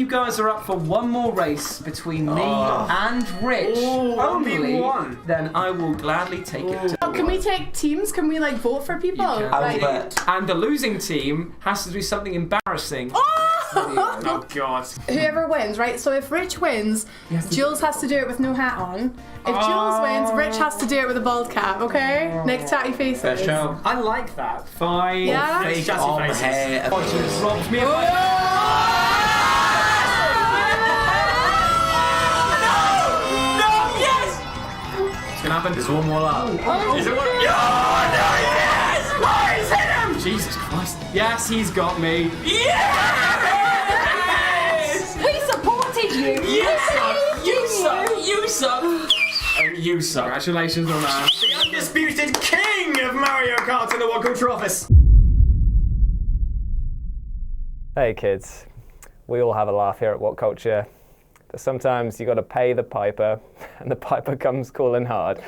you guys are up for one more race between me and Rich, only one, then I will gladly take it. Can we take teams? Can we vote for people? And the losing team has to do something embarrassing. Oh God. Whoever wins, right? So if Rich wins, Jules has to do it with no hat on. If Jules wins, Rich has to do it with a bald cap, okay? Next tatty faces. Fair show. I like that. Fine. Yeah. Fake tatty faces. Rogers robbed me of my... No! Yes! What's gonna happen? There's one more up. Is it one? No! Yes! Oh, he's hit him! Jesus Christ. Yes, he's got me. Yes! We supported you. You suck! You suck! You suck! And you suck. Congratulations on that. The undisputed king of Mario Kart in the WhatCulture office. Hey kids, we all have a laugh here at WhatCulture, but sometimes you got to pay the piper, and the piper comes calling hard.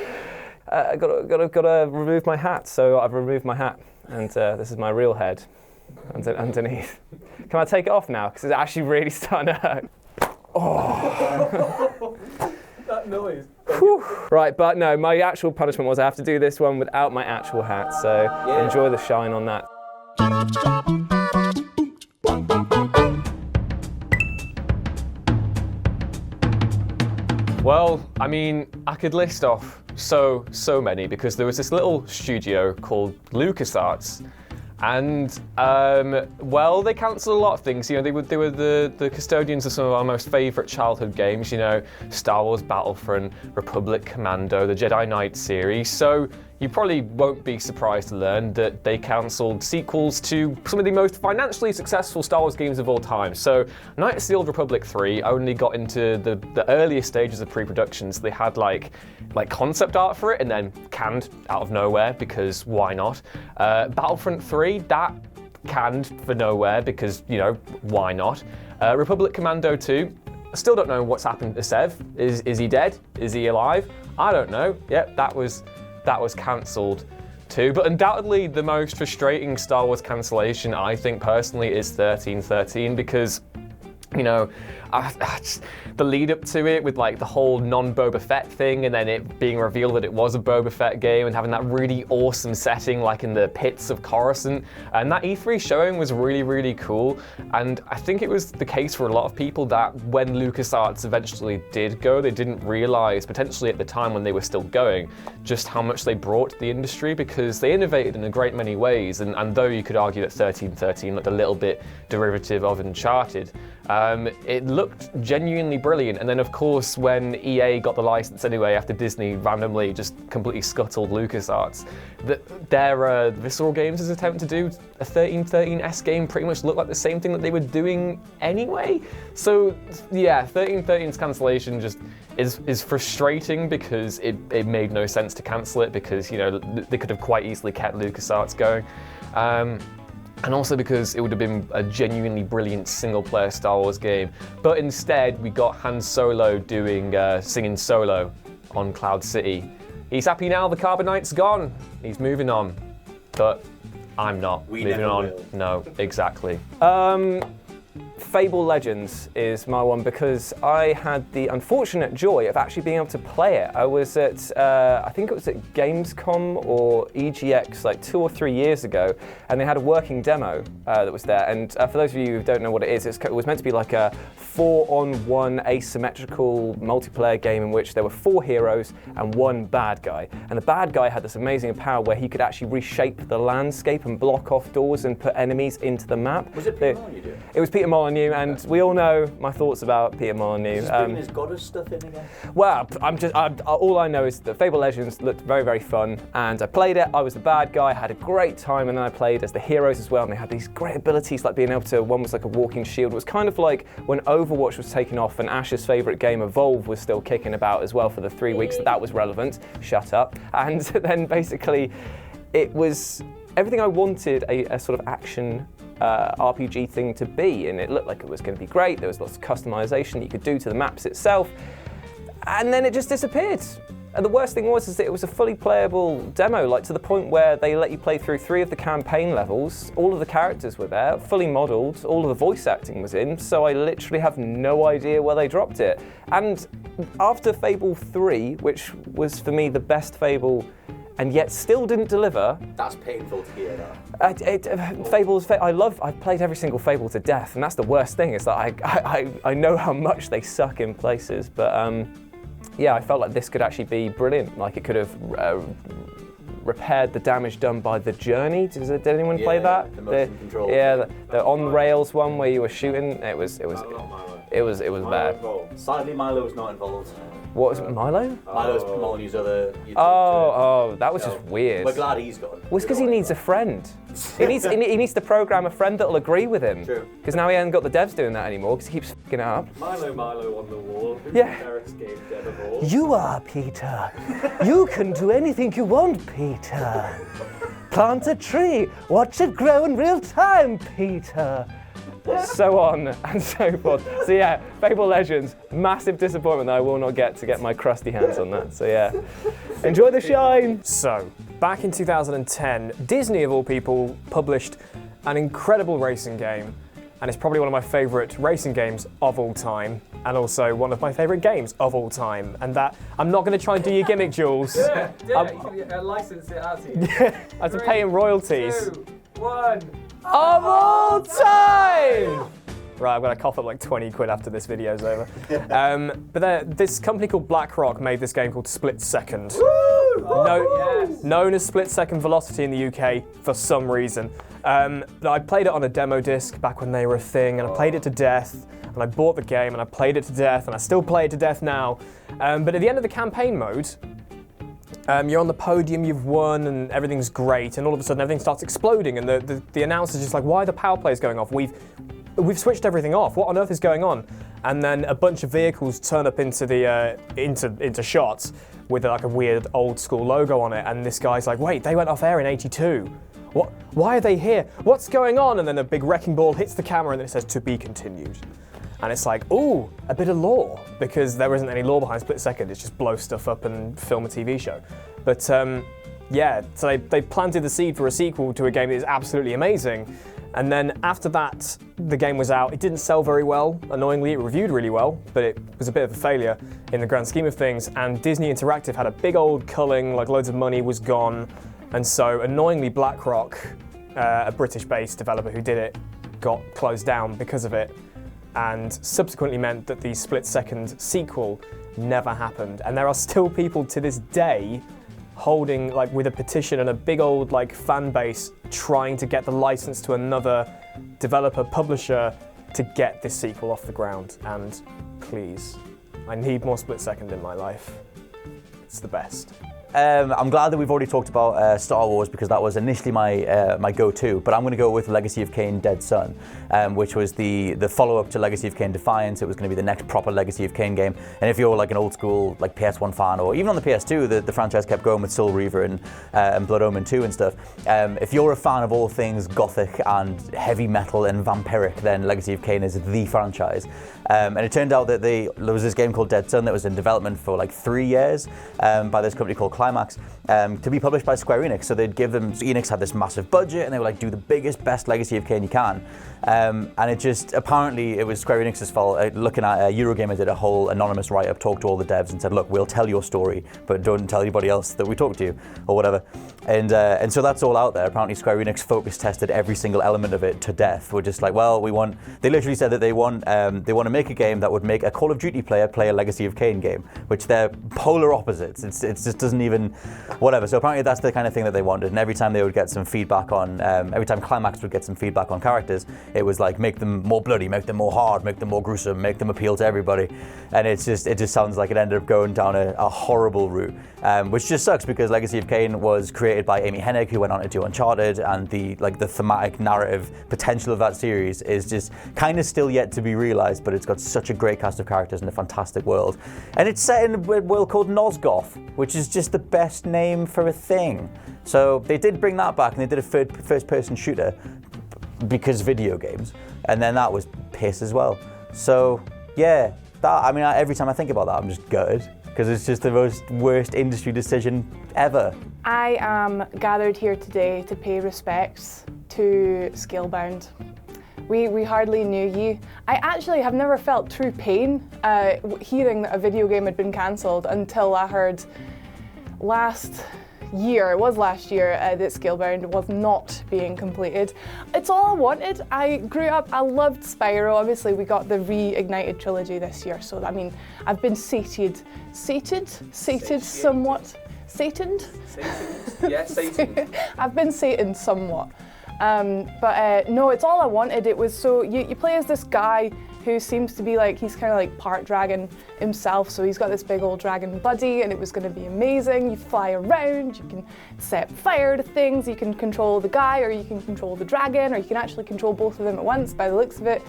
I gotta remove my hat, so I've removed my hat, and this is my real head underneath. Can I take it off now? Because it's actually really starting to hurt. Oh. That noise. Whew. Right, but no, my actual punishment was I have to do this one without my actual hat, so enjoy the shine on that. Well, I mean, I could list off so many because there was this little studio called LucasArts, and well, they cancelled a lot of things. You know, they were the custodians of some of our most favourite childhood games. You know, Star Wars Battlefront, Republic Commando, the Jedi Knight series. So you probably won't be surprised to learn that they cancelled sequels to some of the most financially successful Star Wars games of all time. So Knights of the Old Republic 3 only got into the earliest stages of pre-production, so they had like concept art for it and then canned out of nowhere because why not? Battlefront 3, that canned for nowhere because, you know, why not? Republic Commando 2, I still don't know what's happened to Sev. Is he dead? Is he alive? I don't know. Yep, that was cancelled too. But undoubtedly the most frustrating Star Wars cancellation, I think personally, is 1313 because, you know, the lead up to it with like the whole non-Boba Fett thing and then it being revealed that it was a Boba Fett game and having that really awesome setting like in the pits of Coruscant, and that E3 showing was really cool. And I think it was the case for a lot of people that when LucasArts eventually did go, they didn't realize, potentially at the time when they were still going, just how much they brought to the industry, because they innovated in a great many ways, and though you could argue that 1313 looked a little bit derivative of Uncharted, it looked genuinely brilliant. And then of course when EA got the license anyway after Disney randomly just completely scuttled LucasArts, their Visceral Games' attempt to do a 1313-esque game pretty much looked like the same thing that they were doing anyway. So yeah, 1313's cancellation just is frustrating because it made no sense to cancel it, because, you know, they could have quite easily kept LucasArts going. And also because it would have been a genuinely brilliant single-player Star Wars game. But instead, we got Han Solo doing singing solo on Cloud City. He's happy now, the Carbonite's gone. He's moving on. But I'm not moving on. Will. No, exactly. Fable Legends is my one because I had the unfortunate joy of actually being able to play it. I was at, I think it was at Gamescom or EGX like 2 or 3 years ago, and they had a working demo that was there. And for those of you who don't know what it is, it was meant to be like a 4-on-1 asymmetrical multiplayer game in which there were 4 heroes and 1 bad guy. And the bad guy had this amazing power where he could actually reshape the landscape and block off doors and put enemies into the map. Was it Peter Molyneux? It was Peter Molyneux, and we all know my thoughts about Peter Molyneux. Is he bringing his goddess stuff in again? Well, all I know is that Fable Legends looked very fun, and I played it. I was the bad guy, had a great time, and then I played as the heroes as well, and they had these great abilities, like being able to, one was like a walking shield. It was kind of like when Overwatch was taking off and Ash's favourite game, Evolve, was still kicking about as well for the 3 weeks that was relevant. Shut up. And then basically, it was everything I wanted a sort of action RPG thing to be, and it looked like it was going to be great. There was lots of customization you could do to the maps itself, and then it just disappeared. And the worst thing was is that it was a fully playable demo, like to the point where they let you play through 3 of the campaign levels. All of the characters were there, fully modelled, all of the voice acting was in, so I literally have no idea where they dropped it. And after Fable 3, which was for me the best Fable, and yet still didn't deliver. That's painful to hear that. I've played every single Fable to death, and that's the worst thing, is that I know how much they suck in places, but yeah, I felt like this could actually be brilliant. Like it could have repaired the damage done by the journey. Did anyone play that? The motion control. Yeah, the on rails one where you were shooting. It was bad. Sadly, Milo was not involved. What was it, Milo? Milo's Molyneux's other. That was just weird. We're glad he's gone. Well, it's because he needs a friend. He needs to program a friend that'll agree with him. True. Because now he hasn't got the devs doing that anymore because he keeps f***ing it up. Milo on the wall. Yeah. Derek's game dev of all. You are Peter. You can do anything you want, Peter. Plant a tree. Watch it grow in real time, Peter. So on and so forth. So yeah, Fable Legends, massive disappointment that I will not get to get my crusty hands on that. So yeah, enjoy the shine. So, back in 2010, Disney of all people published an incredible racing game, and it's probably one of my favourite racing games of all time, and also one of my favourite games of all time. And that, I'm not going to try and do your gimmick, Jules. License it out to you. I have to pay him royalties. 2, 1. Of all time! Right, I'm going to cough up like 20 quid after this video's over. But this company called BlackRock made this game called Split Second. Known as Split Second Velocity in the UK for some reason. I played it on a demo disc back when they were a thing, and I played it to death, and I bought the game, and I played it to death, and I still play it to death now. But at the end of the campaign mode, you're on the podium, you've won, and everything's great, and all of a sudden everything starts exploding, and the announcer's just like, why are the power plays going off? We've switched everything off. What on earth is going on? And then a bunch of vehicles turn up into the into shots with like a weird old school logo on it, and this guy's like, wait, they went off air in '82. What? Why are they here? What's going on? And then a big wrecking ball hits the camera, and then it says to be continued. And it's like, ooh, a bit of lore, because there isn't any lore behind Split Second. It's just blow stuff up and film a TV show. But yeah, so they planted the seed for a sequel to a game that is absolutely amazing. And then after that, the game was out. It didn't sell very well. Annoyingly, it reviewed really well, but it was a bit of a failure in the grand scheme of things. And Disney Interactive had a big old culling, like loads of money was gone. And so annoyingly, BlackRock, a British-based developer who did it, got closed down because of it, and subsequently meant that the Split Second sequel never happened. And there are still people to this day holding, like with a petition and a big old like fan base, trying to get the license to another developer, publisher to get this sequel off the ground. And please, I need more Split Second in my life. It's the best. I'm glad that we've already talked about Star Wars, because that was initially my go-to, but I'm going to go with Legacy of Kain Dead Son, which was the follow-up to Legacy of Kain Defiance. It was going to be the next proper Legacy of Kain game, and if you're like an old school like PS1 fan, or even on the PS2, the franchise kept going with Soul Reaver and Blood Omen 2 and stuff. If you're a fan of all things gothic and heavy metal and vampiric, then Legacy of Kain is the franchise. And it turned out that there was this game called Dead Son that was in development for like 3 years by this company called Climax, to be published by Square Enix. So they'd give them, Enix had this massive budget, and they were like, do the biggest, best Legacy of Kain you can. And it just, apparently it was Square Enix's fault. Looking at Eurogamer did a whole anonymous write-up, talked to all the devs and said, look, we'll tell your story, but don't tell anybody else that we talked to you, or whatever. And so that's all out there. Apparently Square Enix focus tested every single element of it to death. We're just like, well, they literally said that they want to make a game that would make a Call of Duty player play a Legacy of Kain game, which they're polar opposites. It just doesn't even, whatever. So apparently that's the kind of thing that they wanted. And every time they would get some feedback on, every time Climax would get some feedback on characters, it was like, make them more bloody, make them more hard, make them more gruesome, make them appeal to everybody. And it just sounds like it ended up going down a horrible route, which just sucks, because Legacy of Kain was created by Amy Hennig, who went on to do Uncharted, and the thematic narrative potential of that series is just kind of still yet to be realized, but it's got such a great cast of characters and a fantastic world. And it's set in a world called Nosgoth, which is just the best name for a thing. So they did bring that back, and they did a first-person shooter, because video games, and then that was piss as well. So yeah, every time I think about that, I'm just gutted. because it's just the worst industry decision ever. I am gathered here today to pay respects to Scalebound. We hardly knew you. I actually have never felt true pain hearing that a video game had been cancelled until I heard last year that Scalebound was not being completed. It's all I wanted. I grew up, I loved Spyro. Obviously we got the reignited trilogy this year, so I mean, I've been sated somewhat. Sated? Yeah, Satan. I've been Satan somewhat. But no, it's all I wanted. It was so, you play as this guy who seems to be like, he's kind of like part dragon himself, so he's got this big old dragon buddy, and it was going to be amazing. You fly around, you can set fire to things, you can control the guy, or you can control the dragon, or you can actually control both of them at once by the looks of it.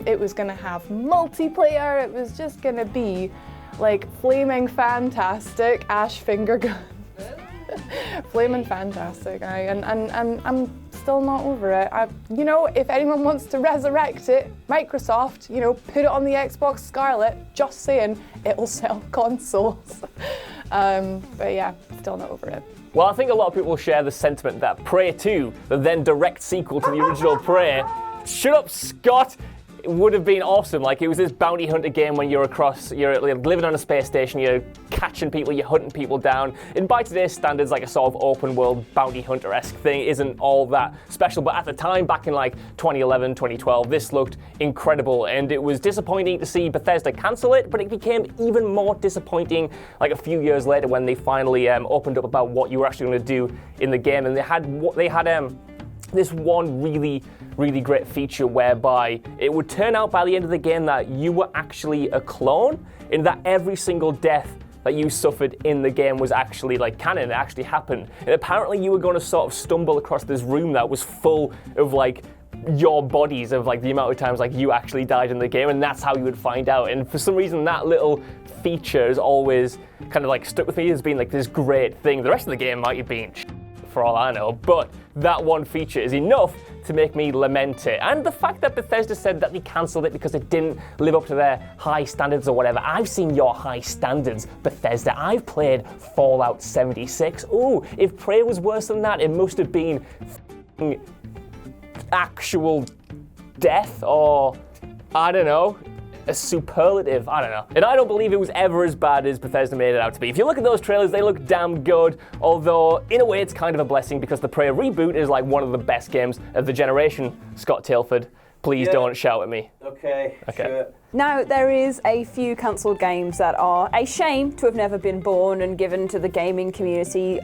It was going to have multiplayer, it was just going to be like flaming fantastic Ash finger gun. Flaming fantastic, and I'm still not over it. You know, if anyone wants to resurrect it, Microsoft, you know, put it on the Xbox Scarlet, just saying, it'll sell consoles. But yeah, still not over it. Well, I think a lot of people share the sentiment that Prey 2, the then direct sequel to the original Prey, shut up, Scott! It would have been awesome. Like, it was this bounty hunter game when you're living on a space station, you're catching people, you're hunting people down. And by today's standards, like a sort of open world bounty hunter-esque thing isn't all that special. But at the time, back in like 2011, 2012, this looked incredible. And it was disappointing to see Bethesda cancel it, but it became even more disappointing like a few years later when they finally opened up about what you were actually going to do in the game. And they had this one really great feature whereby it would turn out by the end of the game that you were actually a clone, and that every single death that you suffered in the game was actually like canon, it actually happened. And apparently you were going to sort of stumble across this room that was full of like your bodies of like the amount of times like you actually died in the game, and that's how you would find out. And for some reason that little feature has always kind of like stuck with me as being like this great thing. The rest of the game might have been for all I know, but that one feature is enough to make me lament it. And the fact that Bethesda said that they cancelled it because it didn't live up to their high standards or whatever. I've seen your high standards, Bethesda. I've played Fallout 76. Ooh, if Prey was worse than that, it must have been actual death, or I don't know, a superlative, I don't know. And I don't believe it was ever as bad as Bethesda made it out to be. If you look at those trailers, they look damn good, although in a way it's kind of a blessing because the Prey reboot is like one of the best games of the generation. Scott Tilford, please don't shout at me. Okay. Sure. Now, there is a few cancelled games that are a shame to have never been born and given to the gaming community.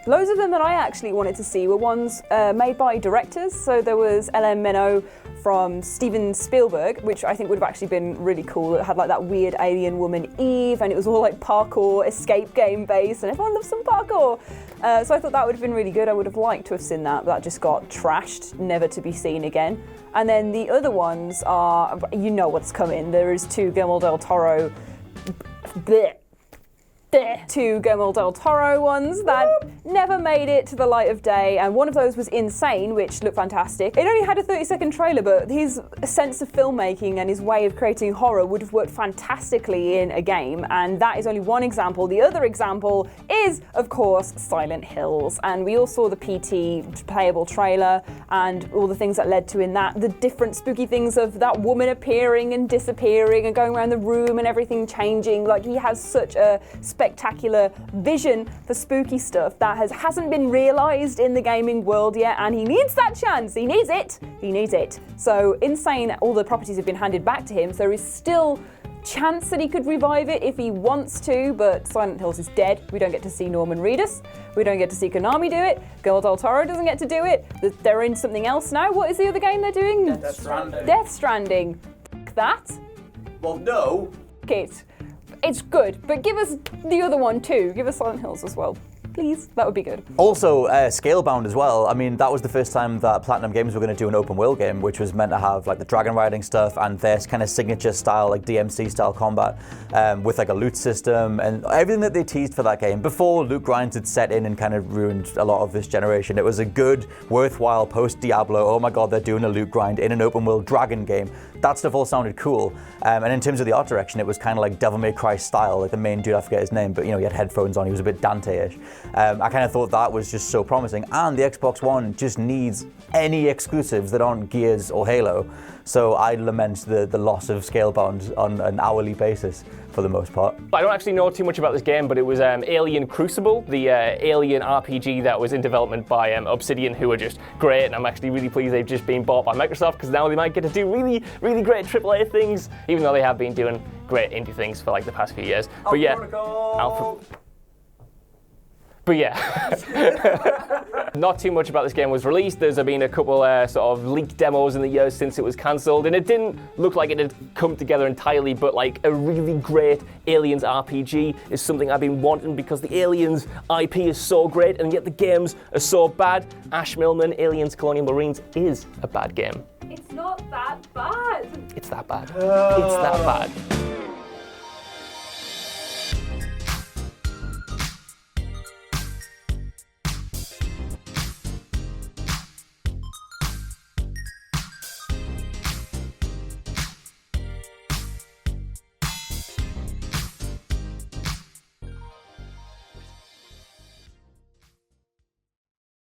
Loads of them that I actually wanted to see were ones made by directors. So there was L.M. Minnow from Steven Spielberg, which I think would have actually been really cool. It had like that weird alien woman Eve, and it was all like parkour, escape game based, and everyone loves some parkour. So I thought that would have been really good. I would have liked to have seen that, but that just got trashed, never to be seen again. And then the other ones are, you know what's coming. There is two Guillermo del Toro ones that never made it to the light of day, and one of those was Insane, which looked fantastic. It only had a 30-second trailer, but his sense of filmmaking and his way of creating horror would have worked fantastically in a game, and that is only one example. The other example is, of course, Silent Hills, and we all saw the PT playable trailer and all the things that led to in that, the different spooky things of that woman appearing and disappearing and going around the room and everything changing. Like, he has such a spectacular vision for spooky stuff that hasn't been realised in the gaming world yet, and he needs that chance. He needs it. So Insane, all the properties have been handed back to him, so there is still chance that he could revive it if he wants to, but Silent Hills is dead. We don't get to see Norman Reedus. We don't get to see Konami do it. Guillermo del Toro doesn't get to do it. They're in something else now. What is the other game they're doing? Death Stranding. Death Stranding. That. Well, no. It. It's good, but give us the other one too. Give us Silent Hills as well. please. That would be good. Also, Scalebound as well. I mean, that was the first time that Platinum Games were going to do an open world game, which was meant to have like the dragon riding stuff and their kind of signature style, like DMC style combat, with like a loot system and everything that they teased for that game before loot grinds had set in and kind of ruined a lot of this generation. It was a good, worthwhile post Diablo. Oh my god, they're doing a loot grind in an open world dragon game. That stuff all sounded cool. And in terms of the art direction, it was kind of like Devil May Cry style. Like the main dude, I forget his name, but you know, he had headphones on. He was a bit Dante-ish. I kind of thought that was just so promising. And the Xbox One just needs any exclusives that aren't Gears or Halo. So I lament the loss of Scalebound on an hourly basis for the most part. I don't actually know too much about this game, but it was Alien Crucible, the Alien RPG that was in development by Obsidian, who are just great, and I'm actually really pleased they've just been bought by Microsoft, because now they might get to do really, really great AAA things, even though they have been doing great indie things for like the past few years. But yeah, But yeah, not too much about this game was released. There's been a couple sort of leaked demos in the years since it was cancelled, and it didn't look like it had come together entirely, but like a really great Aliens RPG is something I've been wanting, because the Aliens IP is so great, and yet the games are so bad. Ash Millman, Aliens Colonial Marines is a bad game. It's not that bad. It's that bad. It's that bad.